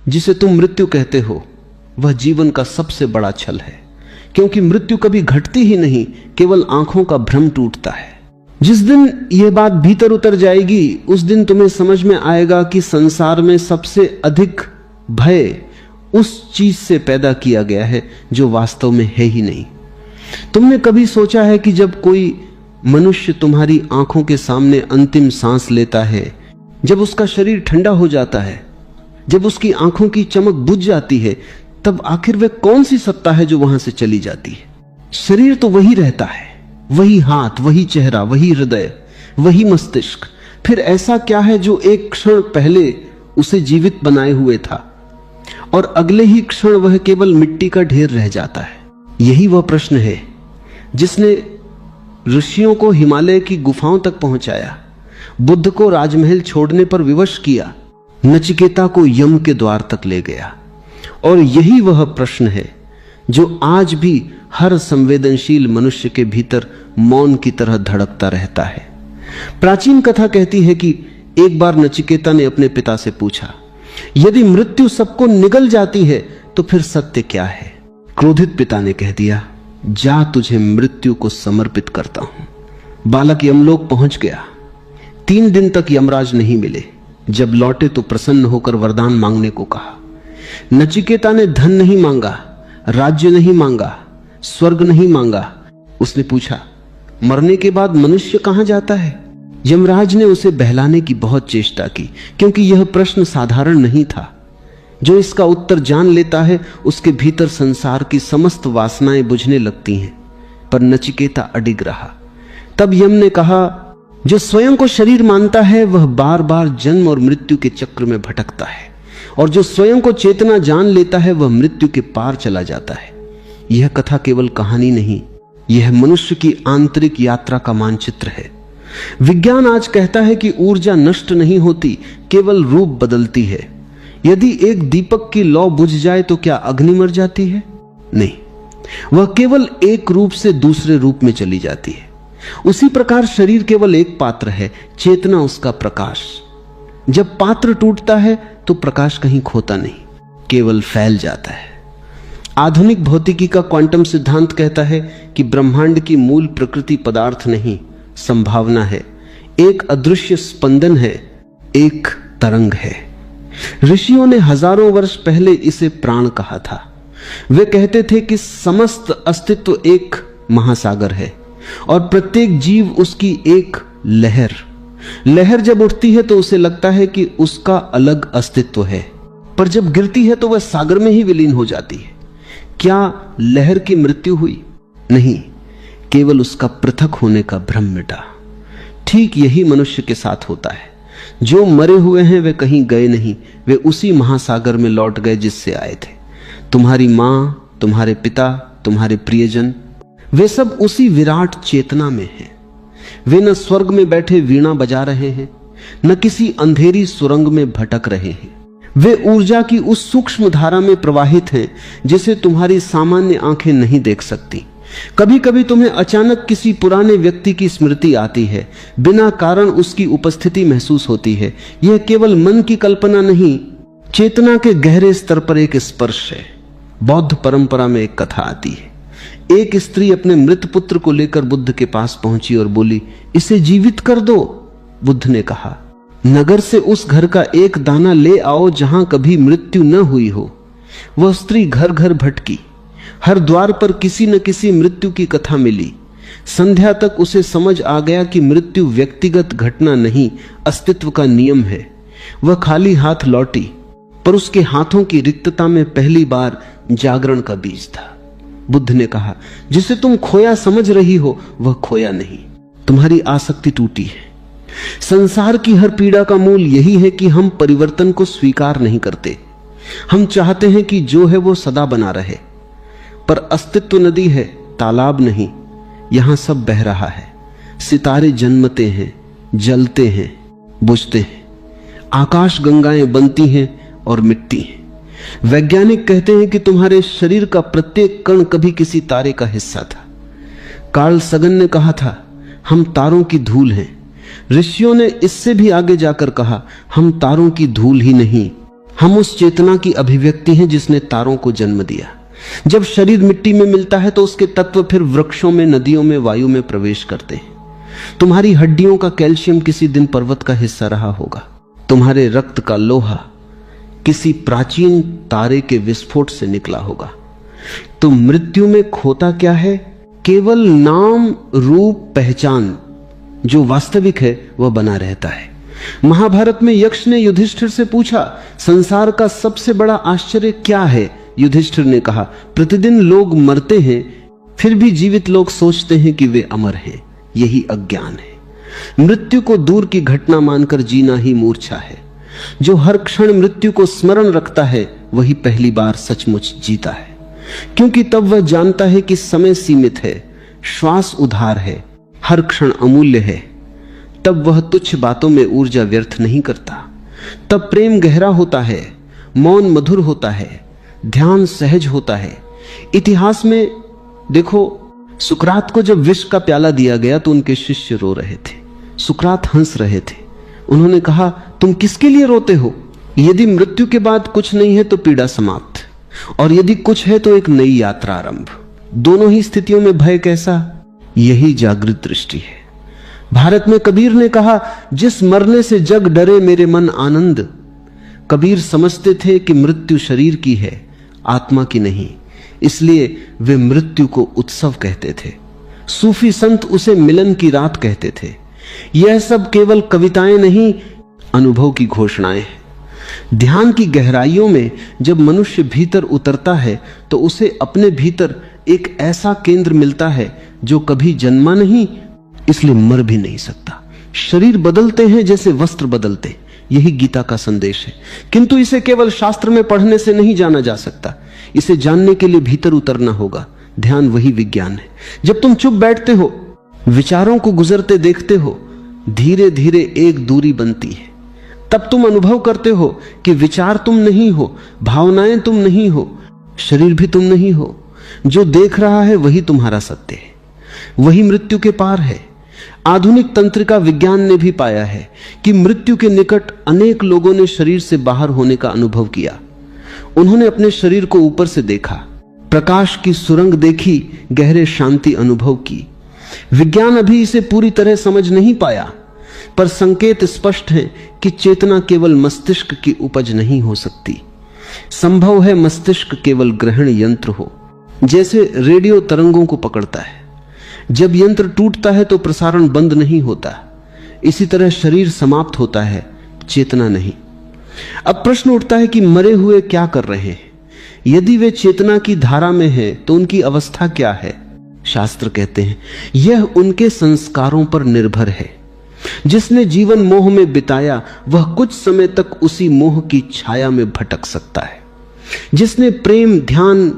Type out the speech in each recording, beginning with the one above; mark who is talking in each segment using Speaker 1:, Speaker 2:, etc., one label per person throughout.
Speaker 1: जिसे तुम मृत्यु कहते हो वह जीवन का सबसे बड़ा छल है, क्योंकि मृत्यु कभी घटती ही नहीं, केवल आंखों का भ्रम टूटता है। जिस दिन यह बात भीतर उतर जाएगी उस दिन तुम्हें समझ में आएगा कि संसार में सबसे अधिक भय उस चीज से पैदा किया गया है जो वास्तव में है ही नहीं। तुमने कभी सोचा है कि जब कोई मनुष्य तुम्हारी आंखों के सामने अंतिम सांस लेता है, जब उसका शरीर ठंडा हो जाता है, जब उसकी आंखों की चमक बुझ जाती है, तब आखिर वह कौन सी सत्ता है जो वहां से चली जाती है? शरीर तो वही रहता है, वही हाथ, वही चेहरा, वही हृदय, वही मस्तिष्क। फिर ऐसा क्या है जो एक क्षण पहले उसे जीवित बनाए हुए था और अगले ही क्षण वह केवल मिट्टी का ढेर रह जाता है? यही वह प्रश्न है जिसने ऋषियों को हिमालय की गुफाओं तक पहुंचाया, बुद्ध को राजमहल छोड़ने पर विवश किया, नचिकेता को यम के द्वार तक ले गया। और यही वह प्रश्न है जो आज भी हर संवेदनशील मनुष्य के भीतर मौन की तरह धड़कता रहता है। प्राचीन कथा कहती है कि एक बार नचिकेता ने अपने पिता से पूछा, यदि मृत्यु सबको निगल जाती है तो फिर सत्य क्या है? क्रोधित पिता ने कह दिया, जा, तुझे मृत्यु को समर्पित करता हूं। बालक यमलोक पहुंच गया। 3 दिन तक यमराज नहीं मिले। जब लौटे तो प्रसन्न होकर वरदान मांगने को कहा। नचिकेता ने धन नहीं मांगा, राज्य नहीं मांगा, स्वर्ग नहीं मांगा। उसने पूछा, मरने के बाद मनुष्य कहां जाता है? यमराज ने उसे बहलाने की बहुत चेष्टा की, क्योंकि यह प्रश्न साधारण नहीं था। जो इसका उत्तर जान लेता है उसके भीतर संसार की समस्त वासनाएं बुझने लगती हैं। पर नचिकेता अडिग रहा। तब यम ने कहा, जो स्वयं को शरीर मानता है वह बार बार जन्म और मृत्यु के चक्र में भटकता है, और जो स्वयं को चेतना जान लेता है वह मृत्यु के पार चला जाता है। यह कथा केवल कहानी नहीं, यह मनुष्य की आंतरिक यात्रा का मानचित्र है। विज्ञान आज कहता है कि ऊर्जा नष्ट नहीं होती, केवल रूप बदलती है। यदि एक दीपक की लौ बुझ जाए तो क्या अग्नि मर जाती है? नहीं, वह केवल एक रूप से दूसरे रूप में चली जाती है। उसी प्रकार शरीर केवल एक पात्र है, चेतना उसका प्रकाश। जब पात्र टूटता है तो प्रकाश कहीं खोता नहीं, केवल फैल जाता है। आधुनिक भौतिकी का क्वांटम सिद्धांत कहता है कि ब्रह्मांड की मूल प्रकृति पदार्थ नहीं, संभावना है, एक अदृश्य स्पंदन है, एक तरंग है। ऋषियों ने हजारों वर्ष पहले इसे प्राण कहा था। वे कहते थे कि समस्त अस्तित्व एक महासागर है और प्रत्येक जीव उसकी एक लहर। लहर जब उठती है तो उसे लगता है कि उसका अलग अस्तित्व है, पर जब गिरती है तो वह सागर में ही विलीन हो जाती है। क्या लहर की मृत्यु हुई? नहीं, केवल उसका पृथक होने का भ्रम मिटा। ठीक यही मनुष्य के साथ होता है। जो मरे हुए हैं वे कहीं गए नहीं, वे उसी महासागर में लौट गए जिससे आए थे। तुम्हारी मां, तुम्हारे पिता, तुम्हारे प्रियजन, वे सब उसी विराट चेतना में हैं। वे न स्वर्ग में बैठे वीणा बजा रहे हैं, न किसी अंधेरी सुरंग में भटक रहे हैं। वे ऊर्जा की उस सूक्ष्म धारा में प्रवाहित हैं जिसे तुम्हारी सामान्य आंखें नहीं देख सकती। कभी कभी तुम्हें अचानक किसी पुराने व्यक्ति की स्मृति आती है, बिना कारण उसकी उपस्थिति महसूस होती है। यह केवल मन की कल्पना नहीं, चेतना के गहरे स्तर पर एक स्पर्श है। बौद्ध परंपरा में एक कथा आती है। एक स्त्री अपने मृत पुत्र को लेकर बुद्ध के पास पहुंची और बोली, इसे जीवित कर दो। बुद्ध ने कहा, नगर से उस घर का एक दाना ले आओ जहां कभी मृत्यु न हुई हो। वह स्त्री घर घर भटकी, हर द्वार पर किसी न किसी मृत्यु की कथा मिली। संध्या तक उसे समझ आ गया कि मृत्यु व्यक्तिगत घटना नहीं, अस्तित्व का नियम है। वह खाली हाथ लौटी, पर उसके हाथों की रिक्तता में पहली बार जागरण का बीज था। बुद्ध ने कहा, जिसे तुम खोया समझ रही हो वह खोया नहीं, तुम्हारी आसक्ति टूटी है। संसार की हर पीड़ा का मूल यही है कि हम परिवर्तन को स्वीकार नहीं करते। हम चाहते हैं कि जो है वो सदा बना रहे, पर अस्तित्व नदी है, तालाब नहीं। यहां सब बह रहा है। सितारे जन्मते हैं, जलते हैं, बुझते हैं। आकाश गंगाएं बनती हैं और मिटती हैं। वैज्ञानिक कहते हैं कि तुम्हारे शरीर का प्रत्येक कण कभी किसी तारे का हिस्सा था। कार्ल सगन ने कहा था, हम तारों की धूल हैं। ऋषियों ने इससे भी आगे जाकर कहा, हम तारों की धूल ही नहीं, हम उस चेतना की अभिव्यक्ति हैं जिसने तारों को जन्म दिया। जब शरीर मिट्टी में मिलता है तो उसके तत्व फिर वृक्षों में, नदियों में, वायु में प्रवेश करते हैं। तुम्हारी हड्डियों का कैल्शियम किसी दिन पर्वत का हिस्सा रहा होगा। तुम्हारे रक्त का लोहा किसी प्राचीन तारे के विस्फोट से निकला होगा। तो मृत्यु में खोता क्या है? केवल नाम, रूप, पहचान। जो वास्तविक है वह बना रहता है। महाभारत में यक्ष ने युधिष्ठिर से पूछा, संसार का सबसे बड़ा आश्चर्य क्या है? युधिष्ठिर ने कहा, प्रतिदिन लोग मरते हैं, फिर भी जीवित लोग सोचते हैं कि वे अमर हैं। यही अज्ञान है। मृत्यु को दूर की घटना मानकर जीना ही मूर्छा है। जो हर क्षण मृत्यु को स्मरण रखता है वही पहली बार सचमुच जीता है, क्योंकि तब वह जानता है कि समय सीमित है, श्वास उधार है, हर क्षण अमूल्य है। तब वह तुच्छ बातों में ऊर्जा व्यर्थ नहीं करता। तब प्रेम गहरा होता है, मौन मधुर होता है, ध्यान सहज होता है। इतिहास में देखो, सुकरात को जब विष का प्याला दिया गया तो उनके शिष्य रो रहे थे, सुकरात हंस रहे थे। उन्होंने कहा, तुम किसके लिए रोते हो? यदि मृत्यु के बाद कुछ नहीं है तो पीड़ा समाप्त, और यदि कुछ है तो एक नई यात्रा आरंभ। दोनों ही स्थितियों में भय कैसा? यही जागृत दृष्टि है। भारत में कबीर ने कहा, जिस मरने से जग डरे मेरे मन आनंद। कबीर समझते थे कि मृत्यु शरीर की है, आत्मा की नहीं, इसलिए वे मृत्यु को उत्सव कहते थे। सूफी संत उसे मिलन की रात कहते थे। यह सब केवल कविताएं नहीं, अनुभव की घोषणाएं हैं। ध्यान की गहराइयों में जब मनुष्य भीतर उतरता है तो उसे अपने भीतर एक ऐसा केंद्र मिलता है जो कभी जन्मा नहीं, इसलिए मर भी नहीं सकता। शरीर बदलते हैं जैसे वस्त्र बदलते, यही गीता का संदेश है। किंतु इसे केवल शास्त्र में पढ़ने से नहीं जाना जा सकता। इसे जानने के लिए भीतर उतरना होगा। ध्यान वही विज्ञान है। जब तुम चुप बैठते हो, विचारों को गुजरते देखते हो, धीरे धीरे एक दूरी बनती है। तब तुम अनुभव करते हो कि विचार तुम नहीं हो, भावनाएं तुम नहीं हो, शरीर भी तुम नहीं हो। जो देख रहा है वही तुम्हारा सत्य है, वही मृत्यु के पार है। आधुनिक तंत्रिका विज्ञान ने भी पाया है कि मृत्यु के निकट अनेक लोगों ने शरीर से बाहर होने का अनुभव किया। उन्होंने अपने शरीर को ऊपर से देखा, प्रकाश की सुरंग देखी, गहरे शांति अनुभव की। विज्ञान अभी इसे पूरी तरह समझ नहीं पाया, पर संकेत स्पष्ट है कि चेतना केवल मस्तिष्क की उपज नहीं हो सकती। संभव है मस्तिष्क केवल ग्रहण यंत्र हो, जैसे रेडियो तरंगों को पकड़ता है। जब यंत्र टूटता है तो प्रसारण बंद नहीं होता। इसी तरह शरीर समाप्त होता है, चेतना नहीं। अब प्रश्न उठता है कि मरे हुए क्या कर रहे हैं? यदि वे चेतना की धारा में हैं तो उनकी अवस्था क्या है? शास्त्र कहते हैं यह उनके संस्कारों पर निर्भर है। जिसने जीवन मोह में बिताया वह कुछ समय तक उसी मोह की छाया में भटक सकता है। जिसने प्रेम, ध्यान,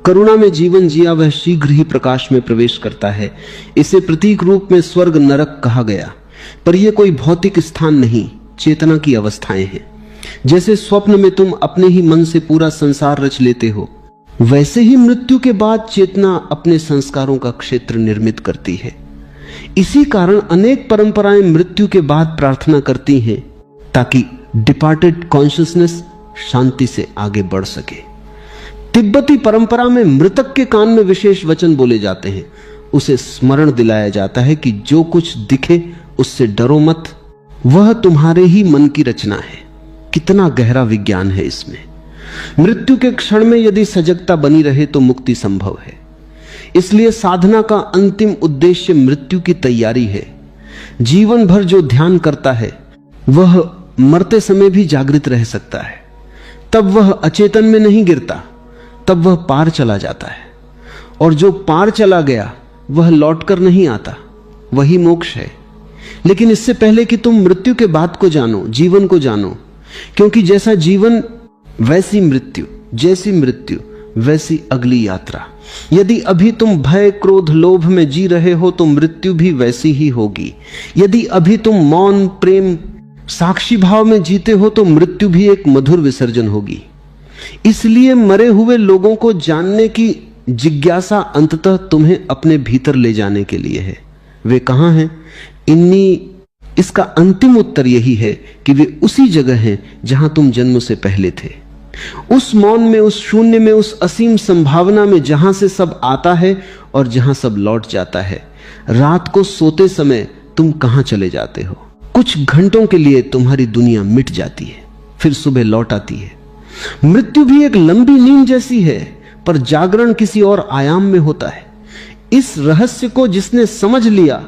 Speaker 1: करुणा में जीवन जिया वह शीघ्र ही प्रकाश में प्रवेश करता है। इसे प्रतीक रूप में स्वर्ग नरक कहा गया, पर यह कोई भौतिक स्थान नहीं, चेतना की अवस्थाएं हैं। जैसे स्वप्न में तुम अपने ही मन से पूरा संसार रच लेते हो, वैसे ही मृत्यु के बाद चेतना अपने संस्कारों का क्षेत्र निर्मित करती है। इसी कारण अनेक परंपराएं मृत्यु के बाद प्रार्थना करती हैं ताकि डिपार्टेड कॉन्शियसनेस शांति से आगे बढ़ सके। तिब्बती परंपरा में मृतक के कान में विशेष वचन बोले जाते हैं। उसे स्मरण दिलाया जाता है कि जो कुछ दिखे उससे डरो मत, वह तुम्हारे ही मन की रचना है। कितना गहरा विज्ञान है इसमें। मृत्यु के क्षण में यदि सजगता बनी रहे तो मुक्ति संभव है। इसलिए साधना का अंतिम उद्देश्य मृत्यु की तैयारी है। जीवन भर जो ध्यान करता है वह मरते समय भी जागृत रह सकता है। तब वह अचेतन में नहीं गिरता, तब वह पार चला जाता है। और जो पार चला गया वह लौटकर नहीं आता, वही मोक्ष है। लेकिन इससे पहले कि तुम मृत्यु के बाद को जानो, जीवन को जानो, क्योंकि जैसा जीवन वैसी मृत्यु, जैसी मृत्यु वैसी अगली यात्रा। यदि अभी तुम भय, क्रोध, लोभ में जी रहे हो तो मृत्यु भी वैसी ही होगी। यदि अभी तुम मौन, प्रेम, साक्षी भाव में जीते हो तो मृत्यु भी एक मधुर विसर्जन होगी। इसलिए मरे हुए लोगों को जानने की जिज्ञासा अंततः तुम्हें अपने भीतर ले जाने के लिए है। वे कहां हैं? इन्हीं इसका अंतिम उत्तर यही है कि वे उसी जगह हैं जहां तुम जन्म से पहले थे, उस मौन में, उस शून्य में, उस असीम संभावना में जहां से सब आता है और जहां सब लौट जाता है। रात को सोते समय तुम कहां चले जाते हो? कुछ घंटों के लिए तुम्हारी दुनिया मिट जाती है, फिर सुबह लौट आती है। मृत्यु भी एक लंबी नींद जैसी है, पर जागरण किसी और आयाम में होता है। इस रहस्य को जिसने समझ लिया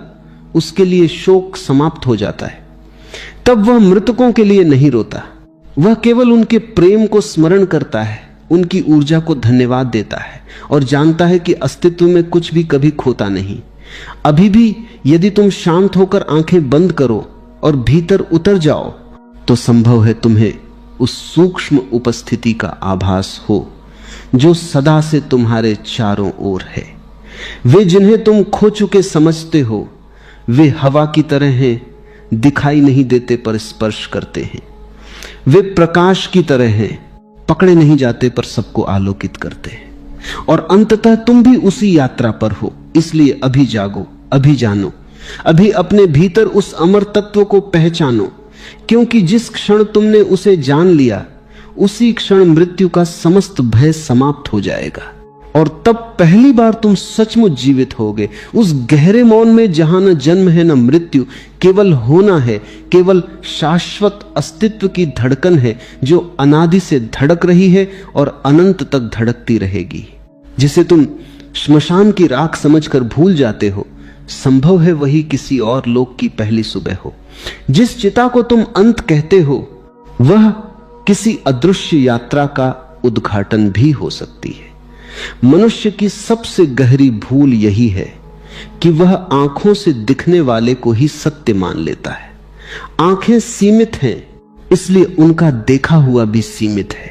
Speaker 1: उसके लिए शोक समाप्त हो जाता है। तब वह मृतकों के लिए नहीं रोता, वह केवल उनके प्रेम को स्मरण करता है, उनकी ऊर्जा को धन्यवाद देता है और जानता है कि अस्तित्व में कुछ भी कभी खोता नहीं। अभी भी यदि तुम शांत होकर आंखें बंद करो और भीतर उतर जाओ तो संभव है तुम्हें उस सूक्ष्म उपस्थिति का आभास हो जो सदा से तुम्हारे चारों ओर है। वे जिन्हें तुम खो चुके समझते हो वे हवा की तरह हैं, दिखाई नहीं देते पर स्पर्श करते हैं। वे प्रकाश की तरह हैं, पकड़े नहीं जाते पर सबको आलोकित करते हैं। और अंततः तुम भी उसी यात्रा पर हो। इसलिए अभी जागो, अभी जानो, अभी अपने भीतर उस अमर तत्व को पहचानो, क्योंकि जिस क्षण तुमने उसे जान लिया उसी क्षण मृत्यु का समस्त भय समाप्त हो जाएगा और तब पहली बार तुम सचमुच जीवित होगे उस गहरे मौन में जहां न जन्म है न मृत्यु, केवल होना है, केवल शाश्वत अस्तित्व की धड़कन है जो अनादि से धड़क रही है और अनंत तक धड़कती रहेगी। जिसे तुम श्मशान की राख समझकर भूल जाते हो, संभव है वही किसी और लोक की पहली सुबह हो। जिस चिता को तुम अंत कहते हो वह किसी अदृश्य यात्रा का उद्घाटन भी हो सकती है। मनुष्य की सबसे गहरी भूल यही है कि वह आंखों से दिखने वाले को ही सत्य मान लेता है। आंखें सीमित हैं, इसलिए उनका देखा हुआ भी सीमित है।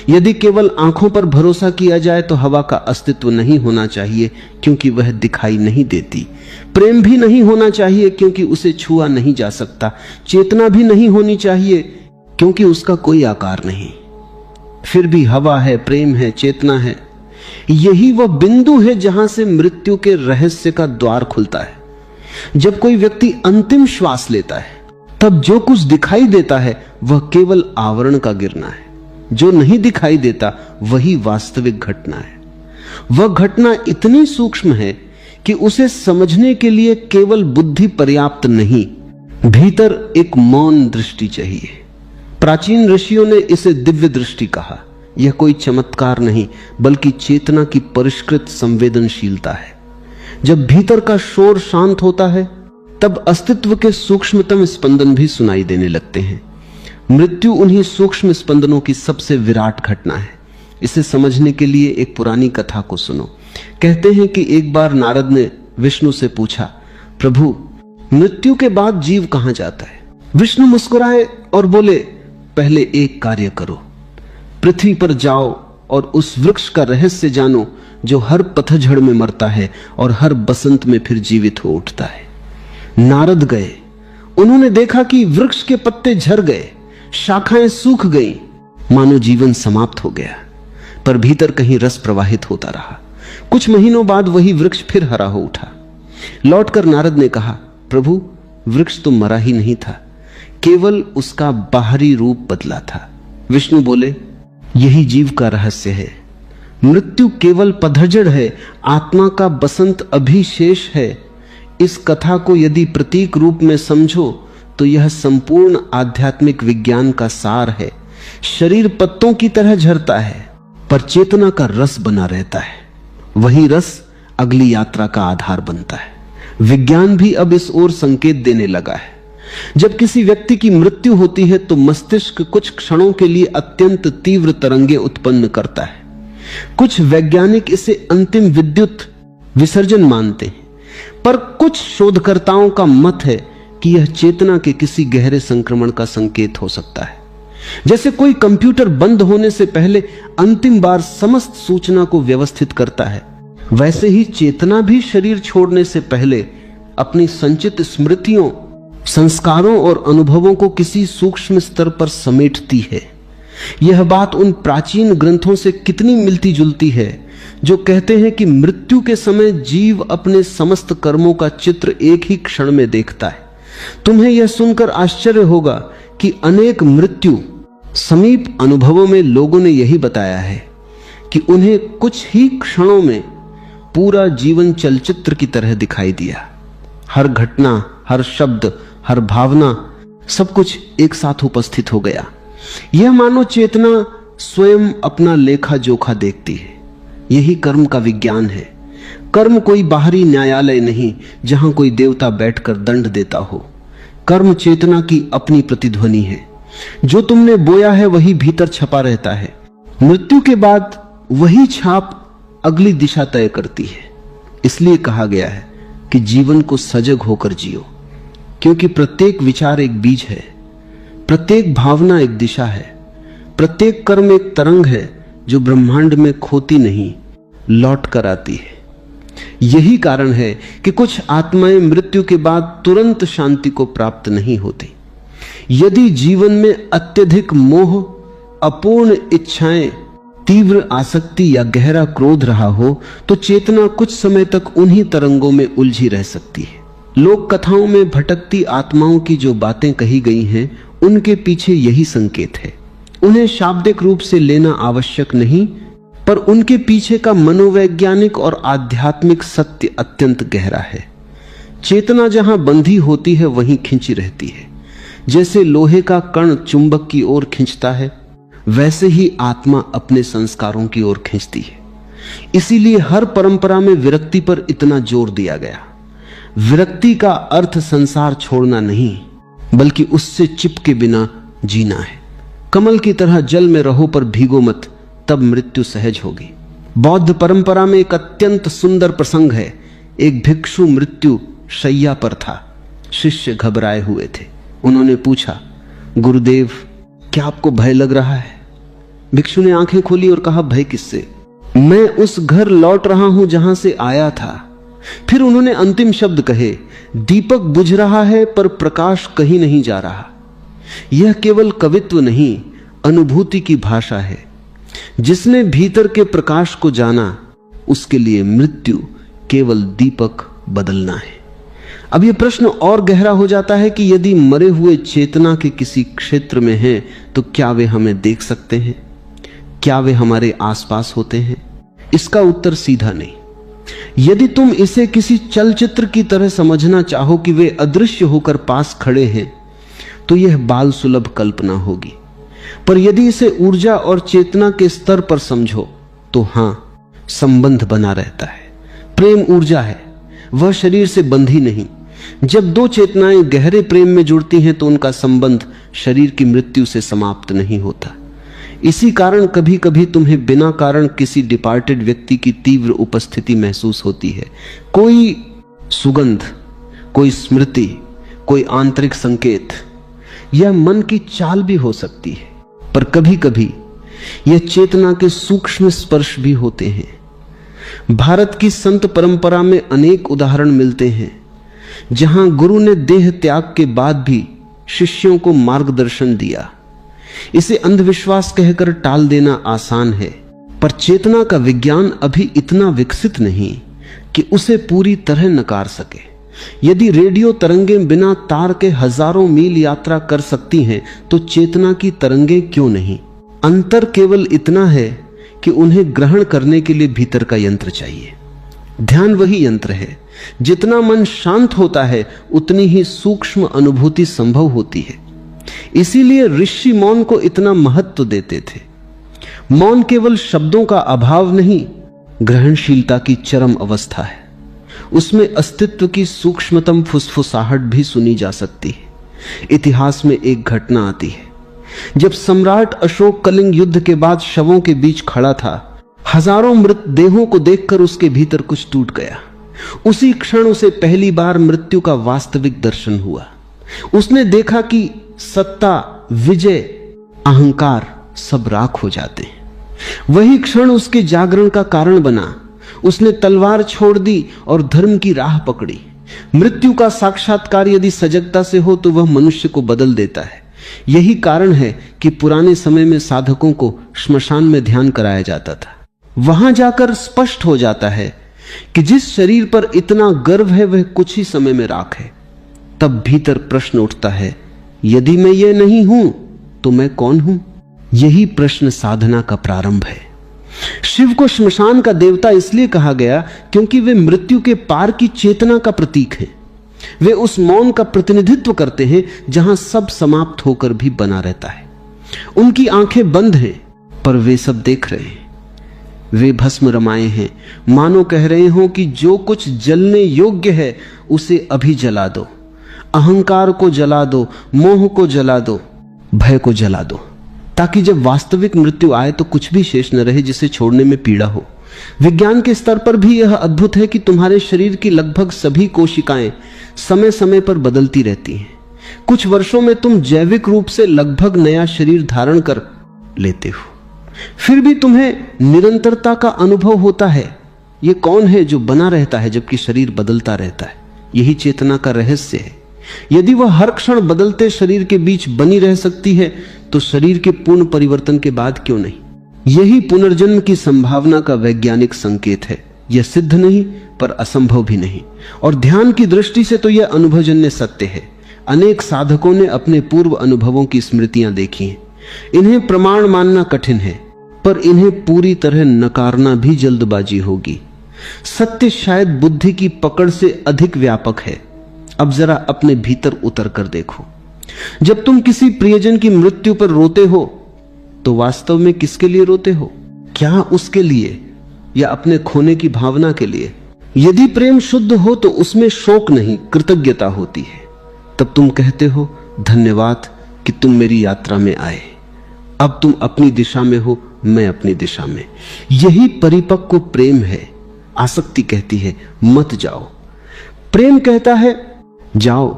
Speaker 1: यदि केवल आंखों पर भरोसा किया जाए तो हवा का अस्तित्व नहीं होना चाहिए क्योंकि वह दिखाई नहीं देती। प्रेम भी नहीं होना चाहिए क्योंकि उसे छुआ नहीं जा सकता। चेतना भी नहीं होनी चाहिए क्योंकि उसका कोई आकार नहीं। फिर भी हवा है, प्रेम है, चेतना है। यही वह बिंदु है जहां से मृत्यु के रहस्य का द्वार खुलता है। जब कोई व्यक्ति अंतिम श्वास लेता है तब जो कुछ दिखाई देता है वह केवल आवरण का गिरना है। जो नहीं दिखाई देता वही वास्तविक घटना है। वह घटना इतनी सूक्ष्म है कि उसे समझने के लिए केवल बुद्धि पर्याप्त नहीं, भीतर एक मौन दृष्टि चाहिए। प्राचीन ऋषियों ने इसे दिव्य दृष्टि कहा। यह कोई चमत्कार नहीं बल्कि चेतना की परिष्कृत संवेदनशीलता है। जब भीतर का शोर शांत होता है तब अस्तित्व के सूक्ष्मतम स्पंदन भी सुनाई देने लगते हैं। मृत्यु उन्हीं सूक्ष्म स्पंदनों की सबसे विराट घटना है। इसे समझने के लिए एक पुरानी कथा को सुनो। कहते हैं कि एक बार नारद ने विष्णु से पूछा, प्रभु मृत्यु के बाद जीव कहां जाता है? विष्णु मुस्कुराए और बोले, पहले एक कार्य करो, पृथ्वी पर जाओ और उस वृक्ष का रहस्य जानो जो हर पतझड़ में मरता है और हर बसंत में फिर जीवित हो उठता है। नारद गए। उन्होंने देखा कि वृक्ष के पत्ते झड़ गए, शाखाएं सूख गईं, मानो जीवन समाप्त हो गया, पर भीतर कहीं रस प्रवाहित होता रहा। कुछ महीनों बाद वही वृक्ष फिर हरा हो उठा। लौटकर नारद ने कहा, प्रभु वृक्ष तो मरा ही नहीं था, केवल उसका बाहरी रूप बदला था। विष्णु बोले, यही जीव का रहस्य है। मृत्यु केवल पतझड़ है, आत्मा का बसंत अभी शेष है। इस कथा को यदि प्रतीक रूप में समझो तो यह संपूर्ण आध्यात्मिक विज्ञान का सार है। शरीर पत्तों की तरह झरता है पर चेतना का रस बना रहता है। वही रस अगली यात्रा का आधार बनता है। विज्ञान भी अब इस ओर संकेत देने लगा है। जब किसी व्यक्ति की मृत्यु होती है तो मस्तिष्क कुछ क्षणों के लिए अत्यंत तीव्र तरंगे उत्पन्न करता है। कुछ वैज्ञानिक इसे अंतिम विद्युत विसर्जन मानते हैं, पर कुछ शोधकर्ताओं का मत है कि यह चेतना के किसी गहरे संक्रमण का संकेत हो सकता है। जैसे कोई कंप्यूटर बंद होने से पहले अंतिम बार समस्त सूचना को व्यवस्थित करता है, वैसे ही चेतना भी शरीर छोड़ने से पहले अपनी संचित स्मृतियों, संस्कारों और अनुभवों को किसी सूक्ष्म स्तर पर समेटती है। यह बात उन प्राचीन ग्रंथों से कितनी मिलती जुलती है जो कहते हैं कि मृत्यु के समय जीव अपने समस्त कर्मों का चित्र एक ही क्षण में देखता है। तुम्हें यह सुनकर आश्चर्य होगा कि अनेक मृत्यु समीप अनुभवों में लोगों ने यही बताया है कि उन्हें कुछ ही क्षणों में पूरा जीवन चलचित्र की तरह दिखाई दिया। हर घटना, हर शब्द, हर भावना, सब कुछ एक साथ उपस्थित हो गया। यह मानो चेतना स्वयं अपना लेखा जोखा देखती है। यही कर्म का विज्ञान है। कर्म कोई बाहरी न्यायालय नहीं जहां कोई देवता बैठकर दंड देता हो। कर्म चेतना की अपनी प्रतिध्वनि है। जो तुमने बोया है वही भीतर छपा रहता है। मृत्यु के बाद वही छाप अगली दिशा तय करती है। इसलिए कहा गया है कि जीवन को सजग होकर जियो, क्योंकि प्रत्येक विचार एक बीज है, प्रत्येक भावना एक दिशा है, प्रत्येक कर्म एक तरंग है जो ब्रह्मांड में खोती नहीं, लौट कर आती है। यही कारण है कि कुछ आत्माएं मृत्यु के बाद तुरंत शांति को प्राप्त नहीं होती। यदि जीवन में अत्यधिक मोह, अपूर्ण इच्छाएं, तीव्र आसक्ति या गहरा क्रोध रहा हो तो चेतना कुछ समय तक उन्हीं तरंगों में उलझी रह सकती है। लोक कथाओं में भटकती आत्माओं की जो बातें कही गई हैं, उनके पीछे यही संकेत है। उन्हें शाब्दिक रूप से लेना आवश्यक नहीं, पर उनके पीछे का मनोवैज्ञानिक और आध्यात्मिक सत्य अत्यंत गहरा है। चेतना जहां बंधी होती है वहीं खिंची रहती है। जैसे लोहे का कण चुंबक की ओर खींचता है, वैसे ही आत्मा अपने संस्कारों की ओर खींचती है। इसीलिए हर परंपरा में विरक्ति पर इतना जोर दिया गया। विरक्ति का अर्थ संसार छोड़ना नहीं, बल्कि उससे चिपके बिना जीना है। कमल की तरह जल में रहो पर भीगो मत, तब मृत्यु सहज होगी। बौद्ध परंपरा में एक अत्यंत सुंदर प्रसंग है। एक भिक्षु मृत्यु शैया पर था। शिष्य घबराए हुए थे। उन्होंने पूछा, गुरुदेव, क्या आपको भय लग रहा है? भिक्षु ने आंखें खोली और कहा, भय किससे? मैं उस घर लौट रहा हूं जहां से आया था। फिर उन्होंने अंतिम शब्द कहे, दीपक बुझ रहा है पर प्रकाश कहीं नहीं जा रहा। यह केवल कवित्व नहीं, अनुभूति की भाषा है। जिसने भीतर के प्रकाश को जाना, उसके लिए मृत्यु केवल दीपक बदलना है। अब यह प्रश्न और गहरा हो जाता है कि यदि मरे हुए चेतना के किसी क्षेत्र में हैं, तो क्या वे हमें देख सकते हैं? क्या वे हमारे आसपास होते हैं? इसका उत्तर सीधा नहीं। यदि तुम इसे किसी चलचित्र की तरह समझना चाहो कि वे अदृश्य होकर पास खड़े हैं, तो यह बाल सुलभ कल्पना होगी। पर यदि इसे ऊर्जा और चेतना के स्तर पर समझो, तो हां, संबंध बना रहता है। प्रेम ऊर्जा है, वह शरीर से बंधी नहीं। जब दो चेतनाएं गहरे प्रेम में जुड़ती हैं तो उनका संबंध शरीर की मृत्यु से समाप्त नहीं होता। इसी कारण कभी कभी तुम्हें बिना कारण किसी डिपार्टेड व्यक्ति की तीव्र उपस्थिति महसूस होती है। कोई सुगंध, कोई स्मृति, कोई आंतरिक संकेत। यह मन की चाल भी हो सकती है, पर कभी कभी यह चेतना के सूक्ष्म स्पर्श भी होते हैं। भारत की संत परंपरा में अनेक उदाहरण मिलते हैं जहां गुरु ने देह त्याग के बाद भी शिष्यों को मार्गदर्शन दिया। इसे अंधविश्वास कहकर टाल देना आसान है, पर चेतना का विज्ञान अभी इतना विकसित नहीं कि उसे पूरी तरह नकार सके। यदि रेडियो तरंगें बिना तार के हजारों मील यात्रा कर सकती हैं, तो चेतना की तरंगें क्यों नहीं? अंतर केवल इतना है कि उन्हें ग्रहण करने के लिए भीतर का यंत्र चाहिए। ध्यान वही यंत्र है। जितना मन शांत होता है, उतनी ही सूक्ष्म अनुभूति संभव होती है। इसीलिए ऋषि मौन को इतना महत्व देते थे। मौन केवल शब्दों का अभाव नहीं, ग्रहणशीलता की चरम अवस्था है। उसमें अस्तित्व की सूक्ष्मतम फुसफुसाहट भी सुनी जा सकती है। इतिहास में एक घटना आती है, जब सम्राट अशोक कलिंग युद्ध के बाद शवों के बीच खड़ा था। हजारों मृतदेहों को देखकर उसके भीतर कुछ टूट गया। उसी क्षण उसे पहली बार मृत्यु का वास्तविक दर्शन हुआ। उसने देखा कि सत्ता, विजय, अहंकार सब राख हो जाते हैं। वही क्षण उसके जागरण का कारण बना। उसने तलवार छोड़ दी और धर्म की राह पकड़ी। मृत्यु का साक्षात्कार यदि सजगता से हो तो वह मनुष्य को बदल देता है। यही कारण है कि पुराने समय में साधकों को श्मशान में ध्यान कराया जाता था। वहां जाकर स्पष्ट हो जाता है कि जिस शरीर पर इतना गर्व है वह कुछ ही समय में राख है। तब भीतर प्रश्न उठता है, यदि मैं ये नहीं हूं तो मैं कौन हूं? यही प्रश्न साधना का प्रारंभ है। शिव को श्मशान का देवता इसलिए कहा गया क्योंकि वे मृत्यु के पार की चेतना का प्रतीक हैं। वे उस मौन का प्रतिनिधित्व करते हैं जहां सब समाप्त होकर भी बना रहता है। उनकी आंखें बंद हैं पर वे सब देख रहे हैं। वे भस्म रमाए हैं, मानो कह रहे हो कि जो कुछ जलने योग्य है उसे अभी जला दो। अहंकार को जला दो, मोह को जला दो, भय को जला दो, ताकि जब वास्तविक मृत्यु आए तो कुछ भी शेष न रहे जिसे छोड़ने में पीड़ा हो। विज्ञान के स्तर पर भी यह अद्भुत है कि तुम्हारे शरीर की लगभग सभी कोशिकाएं समय समय पर बदलती रहती हैं। कुछ वर्षों में तुम जैविक रूप से लगभग नया शरीर धारण कर लेते हो, फिर भी तुम्हें निरंतरता का अनुभव होता है। यह कौन है जो बना रहता है जबकि शरीर बदलता रहता है? यही चेतना का रहस्य है। यदि वह हर क्षण बदलते शरीर के बीच बनी रह सकती है तो शरीर के पूर्ण परिवर्तन के बाद क्यों नहीं? यही पुनर्जन्म की संभावना का वैज्ञानिक संकेत है। यह सिद्ध नहीं पर असंभव भी नहीं, और ध्यान की दृष्टि से तो यह अनुभवजन्य सत्य है। अनेक साधकों ने अपने पूर्व अनुभवों की स्मृतियां देखी हैं। इन्हें प्रमाण मानना कठिन है, पर इन्हें पूरी तरह नकारना भी जल्दबाजी होगी। सत्य शायद बुद्धि की पकड़ से अधिक व्यापक है। अब जरा अपने भीतर उतर कर देखो। जब तुम किसी प्रियजन की मृत्यु पर रोते हो तो वास्तव में किसके लिए रोते हो? क्या उसके लिए या अपने खोने की भावना के लिए? यदि प्रेम शुद्ध हो तो उसमें शोक नहीं, कृतज्ञता होती है। तब तुम कहते हो, धन्यवाद कि तुम मेरी यात्रा में आए। अब तुम अपनी दिशा में हो, मैं अपनी दिशा में। यही परिपक्व प्रेम है। आसक्ति कहती है मत जाओ, प्रेम कहता है जाओ,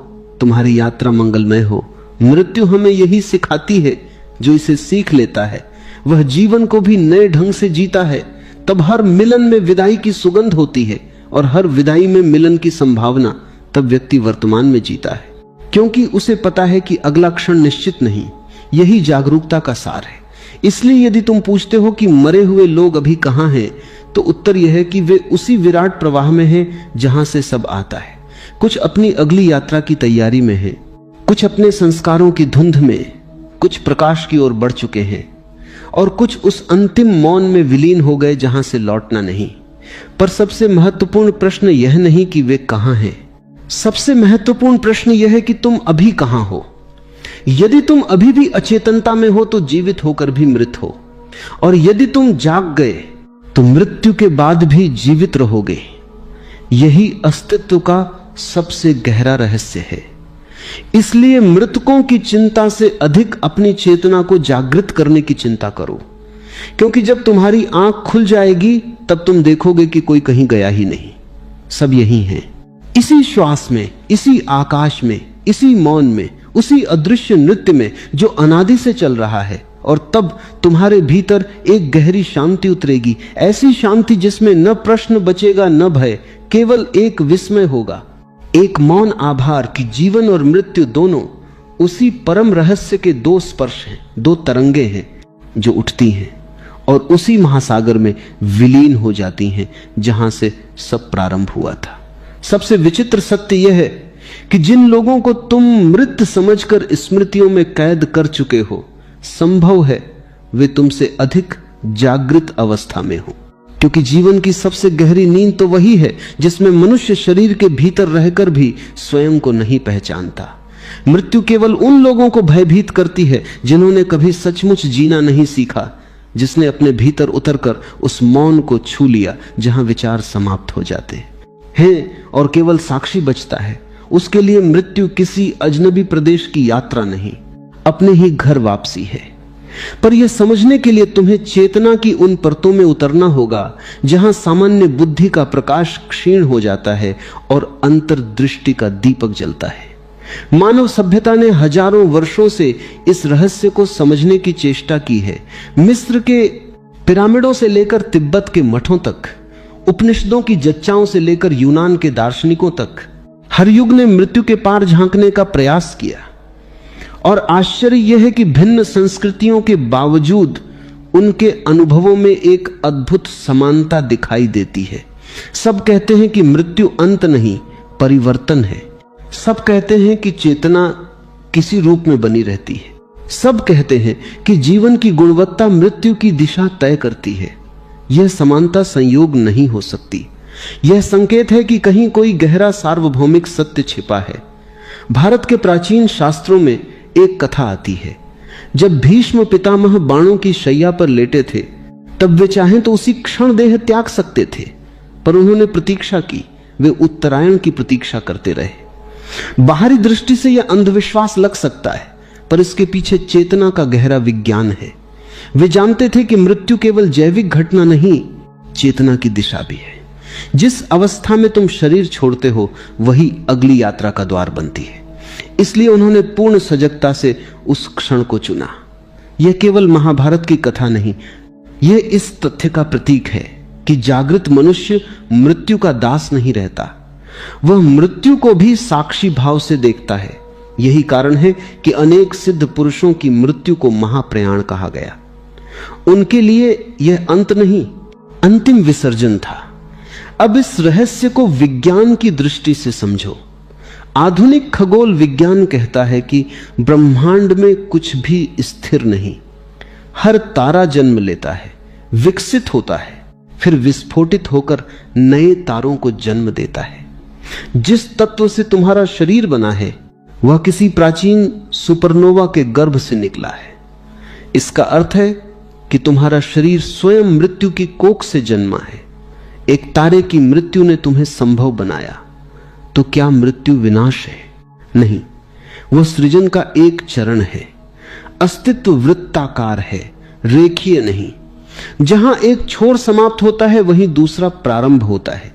Speaker 1: तुम्हारी यात्रा मंगलमय हो। मृत्यु हमें यही सिखाती है। जो इसे सीख लेता है वह जीवन को भी नए ढंग से जीता है। तब हर मिलन में विदाई की सुगंध होती है और हर विदाई में मिलन की संभावना। तब व्यक्ति वर्तमान में जीता है क्योंकि उसे पता है कि अगला क्षण निश्चित नहीं। यही जागरूकता का सार है। इसलिए यदि तुम पूछते हो कि मरे हुए लोग अभी कहां हैं, तो उत्तर यह है कि वे उसी विराट प्रवाह में हैं जहां से सब आता है। कुछ अपनी अगली यात्रा की तैयारी में है, कुछ अपने संस्कारों की धुंध में, कुछ प्रकाश की ओर बढ़ चुके हैं और कुछ उस अंतिम मौन में विलीन हो गए जहां से लौटना नहीं। पर सबसे महत्वपूर्ण प्रश्न यह नहीं कि वे कहां हैं। सबसे महत्वपूर्ण प्रश्न यह है कि तुम अभी कहां हो। यदि तुम अभी भी अचेतनता में हो तो जीवित होकर भी मृत हो, और यदि तुम जाग गए तो मृत्यु के बाद भी जीवित रहोगे। यही अस्तित्व का सबसे गहरा रहस्य है। इसलिए मृतकों की चिंता से अधिक अपनी चेतना को जागृत करने की चिंता करो, क्योंकि जब तुम्हारी आंख खुल जाएगी तब तुम देखोगे कि कोई कहीं गया ही नहीं, सब यही है, इसी श्वास में, इसी आकाश में, इसी मौन में, उसी अदृश्य नृत्य में जो अनादि से चल रहा है। और तब तुम्हारे भीतर एक गहरी शांति उतरेगी, ऐसी शांति जिसमें न प्रश्न बचेगा न भय, केवल एक विस्मय होगा, एक मौन आभार कि जीवन और मृत्यु दोनों उसी परम रहस्य के दो स्पर्श हैं, दो तरंगे हैं जो उठती हैं और उसी महासागर में विलीन हो जाती हैं जहां से सब प्रारंभ हुआ था। सबसे विचित्र सत्य यह है कि जिन लोगों को तुम मृत समझकर स्मृतियों में कैद कर चुके हो, संभव है वे तुमसे अधिक जागृत अवस्था में हो, क्योंकि जीवन की सबसे गहरी नींद तो वही है जिसमें मनुष्य शरीर के भीतर रहकर भी स्वयं को नहीं पहचानता। मृत्यु केवल उन लोगों को भयभीत करती है जिन्होंने कभी सचमुच जीना नहीं सीखा, जिसने अपने भीतर उतरकर उस मौन को छू लिया जहां विचार समाप्त हो जाते हैं और केवल साक्षी बचता है। उसके लिए मृत्यु किसी अजनबी प्रदेश की यात्रा नहीं, अपने ही घर वापसी है। पर यह समझने के लिए तुम्हें चेतना की उन परतों में उतरना होगा जहां सामान्य बुद्धि का प्रकाश क्षीण हो जाता है और अंतर्दृष्टि का दीपक जलता है। मानव सभ्यता ने हजारों वर्षों से इस रहस्य को समझने की चेष्टा की है। मिस्र के पिरामिडों से लेकर तिब्बत के मठों तक, उपनिषदों की जच्चाओं से लेकर यूनान के दार्शनिकों तक, हर युग ने मृत्यु के पार झांकने का प्रयास किया। और आश्चर्य यह है कि भिन्न संस्कृतियों के बावजूद उनके अनुभवों में एक अद्भुत समानता दिखाई देती है। सब कहते हैं कि मृत्यु अंत नहीं, परिवर्तन है। सब कहते हैं कि चेतना किसी रूप में बनी रहती है। सब कहते हैं कि जीवन की गुणवत्ता मृत्यु की दिशा तय करती है। यह समानता संयोग नहीं हो सकती। यह संकेत है कि कहीं कोई गहरा सार्वभौमिक सत्य छिपा है। भारत के प्राचीन शास्त्रों में एक कथा आती है। जब भीष्म पितामह बाणों की शैया पर लेटे थे, तब वे चाहें तो उसी क्षण देह त्याग सकते थे, पर उन्होंने प्रतीक्षा की। वे उत्तरायण की प्रतीक्षा करते रहे। बाहरी दृष्टि से यह अंधविश्वास लग सकता है, पर इसके पीछे चेतना का गहरा विज्ञान है। वे जानते थे कि मृत्यु केवल जैविक घटना नहीं, चेतना की दिशा भी है। जिस अवस्था में तुम शरीर छोड़ते हो, वही अगली यात्रा का द्वार बनती है। इसलिए उन्होंने पूर्ण सजगता से उस क्षण को चुना। यह केवल महाभारत की कथा नहीं, यह इस तथ्य का प्रतीक है कि जागृत मनुष्य मृत्यु का दास नहीं रहता। वह मृत्यु को भी साक्षी भाव से देखता है। यही कारण है कि अनेक सिद्ध पुरुषों की मृत्यु को महाप्रयाण कहा गया। उनके लिए यह अंत नहीं, अंतिम विसर्जन था। अब इस रहस्य को विज्ञान की दृष्टि से समझो। आधुनिक खगोल विज्ञान कहता है कि ब्रह्मांड में कुछ भी स्थिर नहीं। हर तारा जन्म लेता है, विकसित होता है, फिर विस्फोटित होकर नए तारों को जन्म देता है। जिस तत्व से तुम्हारा शरीर बना है, वह किसी प्राचीन सुपरनोवा के गर्भ से निकला है। इसका अर्थ है कि तुम्हारा शरीर स्वयं मृत्यु की कोख से जन्मा है। एक तारे की मृत्यु ने तुम्हें संभव बनाया। तो क्या मृत्यु विनाश है? नहीं, वह सृजन का एक चरण है। अस्तित्व वृत्ताकार है, रेखीय नहीं। जहां एक छोर समाप्त होता है, वहीं दूसरा प्रारंभ होता है।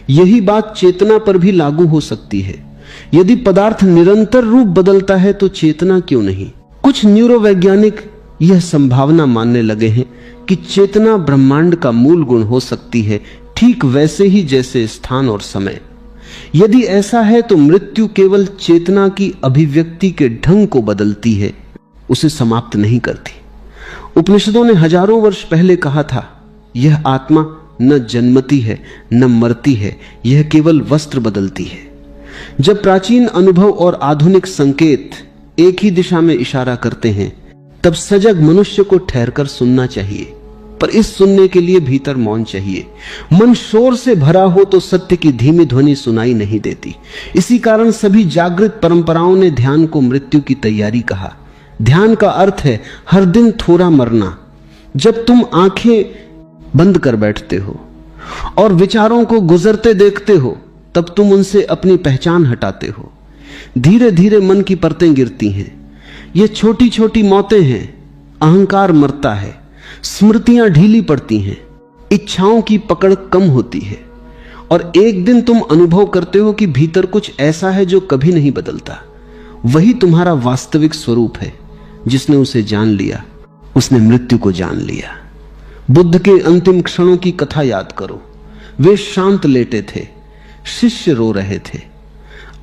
Speaker 1: यही बात चेतना पर भी लागू हो सकती है। यदि पदार्थ निरंतर रूप बदलता है, तो चेतना क्यों नहीं? कुछ न्यूरोवैज्ञानिक यह संभावना मानने लगे हैं कि चेतना ब्रह्मांड का मूल गुण हो सकती है, ठीक वैसे ही जैसे स्थान और समय। यदि ऐसा है, तो मृत्यु केवल चेतना की अभिव्यक्ति के ढंग को बदलती है, उसे समाप्त नहीं करती। उपनिषदों ने हजारों वर्ष पहले कहा था, यह आत्मा न जन्मती है न मरती है, यह केवल वस्त्र बदलती है। जब प्राचीन अनुभव और आधुनिक संकेत एक ही दिशा में इशारा करते हैं, तब सजग मनुष्य को ठहरकर सुनना चाहिए। पर इस सुनने के लिए भीतर मौन चाहिए। मन शोर से भरा हो तो सत्य की धीमी ध्वनि सुनाई नहीं देती। इसी कारण सभी जागृत परंपराओं ने ध्यान को मृत्यु की तैयारी कहा। ध्यान का अर्थ है हर दिन थोड़ा मरना। जब तुम आंखें बंद कर बैठते हो और विचारों को गुजरते देखते हो, तब तुम उनसे अपनी पहचान हटाते हो। धीरे धीरे मन की परतें गिरती हैं। ये छोटी छोटी मौतें हैं। अहंकार मरता है, स्मृतियां ढीली पड़ती हैं, इच्छाओं की पकड़ कम होती है, और एक दिन तुम अनुभव करते हो कि भीतर कुछ ऐसा है जो कभी नहीं बदलता। वही तुम्हारा वास्तविक स्वरूप है। जिसने उसे जान लिया, उसने मृत्यु को जान लिया। बुद्ध के अंतिम क्षणों की कथा याद करो। वे शांत लेटे थे, शिष्य रो रहे थे।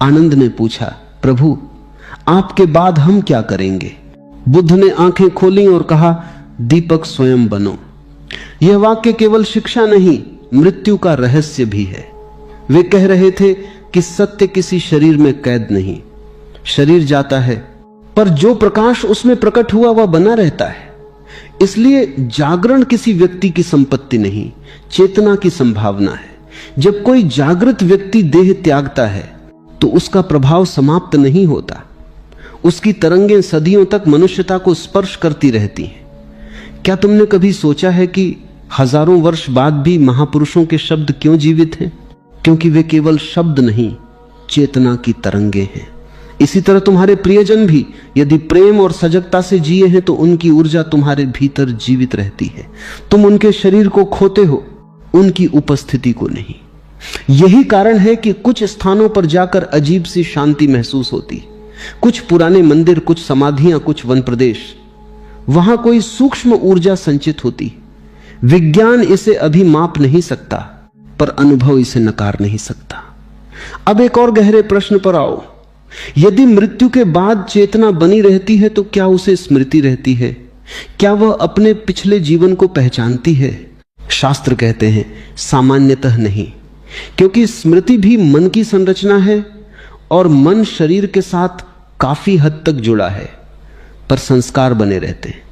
Speaker 1: आनंद ने पूछा, प्रभु, आपके बाद हम क्या करेंगे? बुद्ध ने आंखें खोली और कहा, दीपक स्वयं बनो। यह वाक्य केवल शिक्षा नहीं, मृत्यु का रहस्य भी है। वे कह रहे थे कि सत्य किसी शरीर में कैद नहीं। शरीर जाता है, पर जो प्रकाश उसमें प्रकट हुआ वह बना रहता है। इसलिए जागरण किसी व्यक्ति की संपत्ति नहीं, चेतना की संभावना है। जब कोई जागृत व्यक्ति देह त्यागता है, तो उसका प्रभाव समाप्त नहीं होता। उसकी तरंगें सदियों तक मनुष्यता को स्पर्श करती रहती हैं। क्या तुमने कभी सोचा है कि हजारों वर्ष बाद भी महापुरुषों के शब्द क्यों जीवित हैं? क्योंकि वे केवल शब्द नहीं, चेतना की तरंगें हैं। इसी तरह तुम्हारे प्रियजन भी यदि प्रेम और सजगता से जिए हैं, तो उनकी ऊर्जा तुम्हारे भीतर जीवित रहती है। तुम उनके शरीर को खोते हो, उनकी उपस्थिति को नहीं। यही कारण है कि कुछ स्थानों पर जाकर अजीब सी शांति महसूस होती। कुछ पुराने मंदिर, कुछ समाधियां, कुछ वन प्रदेश, वहां कोई सूक्ष्म ऊर्जा संचित होती। विज्ञान इसे अभी माप नहीं सकता, पर अनुभव इसे नकार नहीं सकता। अब एक और गहरे प्रश्न पर आओ। यदि मृत्यु के बाद चेतना बनी रहती है, तो क्या उसे स्मृति रहती है? क्या वह अपने पिछले जीवन को पहचानती है? शास्त्र कहते हैं सामान्यतः नहीं, क्योंकि स्मृति भी मन की संरचना है और मन शरीर के साथ काफी हद तक जुड़ा है, पर संस्कार बने रहते हैं।